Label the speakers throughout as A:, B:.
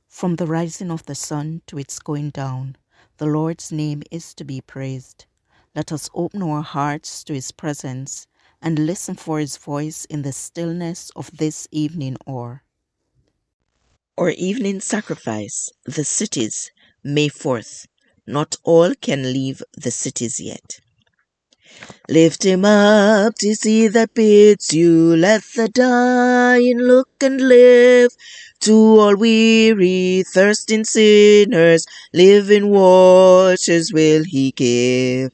A: From the rising of the sun to its going down, the Lord's name is to be praised. Let us open our hearts to his presence and listen for his voice in the stillness of this evening hour.
B: Our evening sacrifice, the cities, May 4th. Not all can leave the cities yet. Lift him up to see that bids you. Let the dying look and live. To all weary, thirsting sinners, living waters will he give.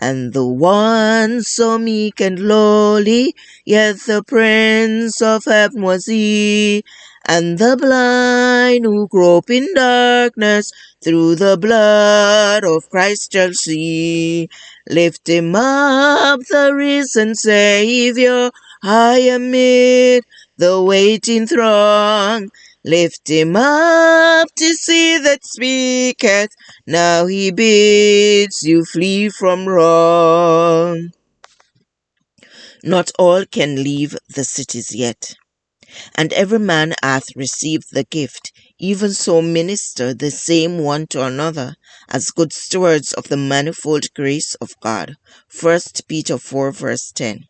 B: And the one so meek and lowly, yet the Prince of Heaven was he. And the blind who grope in darkness, through the blood of Christ shall see. Lift him up, the risen Savior, high amid the waiting throng. Lift him up to see that speaketh, now he bids you flee from wrong. Not all can leave the cities yet, and every man hath received the gift, even so minister the same one to another, as good stewards of the manifold grace of God. 1 Peter 4 verse 10.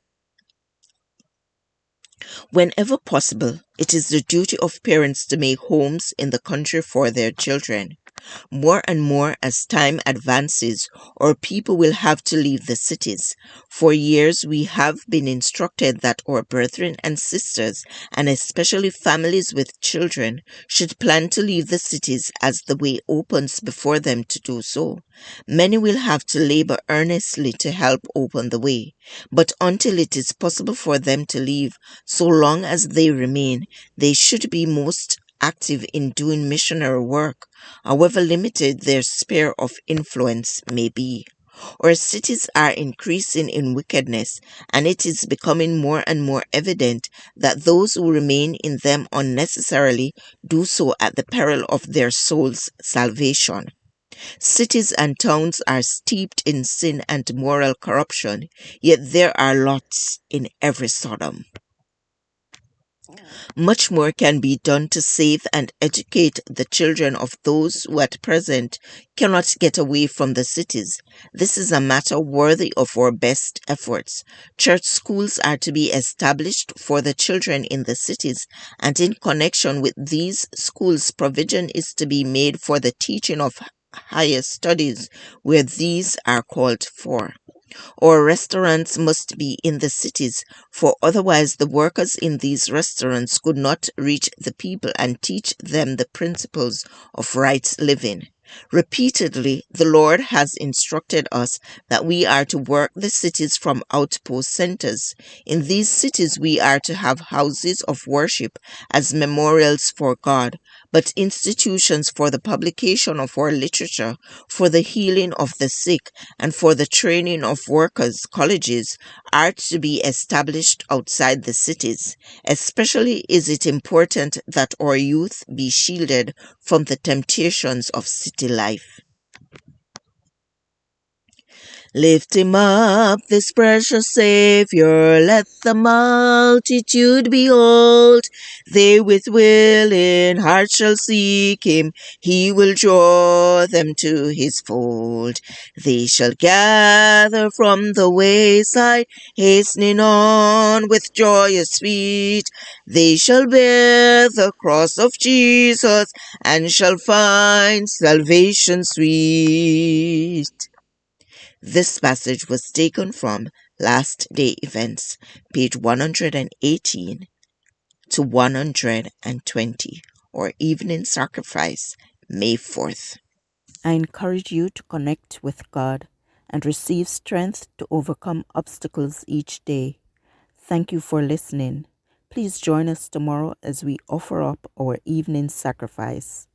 B: Whenever possible, it is the duty of parents to make homes in the country for their children. More and more as time advances, our people will have to leave the cities. For years we have been instructed that our brethren and sisters, and especially families with children, should plan to leave the cities as the way opens before them to do so. Many will have to labor earnestly to help open the way. But until it is possible for them to leave, so long as they remain, they should be most active in doing missionary work, however limited their sphere of influence may be. Our cities are increasing in wickedness, and it is becoming more and more evident that those who remain in them unnecessarily do so at the peril of their soul's salvation. Cities and towns are steeped in sin and moral corruption, yet there are lots in every Sodom. Much more can be done to save and educate the children of those who at present cannot get away from the cities. This is a matter worthy of our best efforts. Church schools are to be established for the children in the cities, and in connection with these schools, provision is to be made for the teaching of higher studies where these are called for. Or restaurants must be in the cities, for otherwise the workers in these restaurants could not reach the people and teach them the principles of right living. Repeatedly, the Lord has instructed us that we are to work the cities from outpost centers. In these cities, we are to have houses of worship as memorials for God, but institutions for the publication of our literature, for the healing of the sick, and for the training of workers, colleges, are to be established outside the cities. Especially is it important that our youth be shielded from the temptations of city life. Lift him up, this precious Savior, let the multitude behold. They with willing hearts shall seek him, he will draw them to his fold. They shall gather from the wayside, hastening on with joyous feet. They shall bear the cross of Jesus, and shall find salvation sweet. This passage was taken from Last Day Events, page 118 to 120, or Evening Sacrifice, May 4th.
A: I encourage you to connect with God and receive strength to overcome obstacles each day. Thank you for listening. Please join us tomorrow as we offer up our evening sacrifice.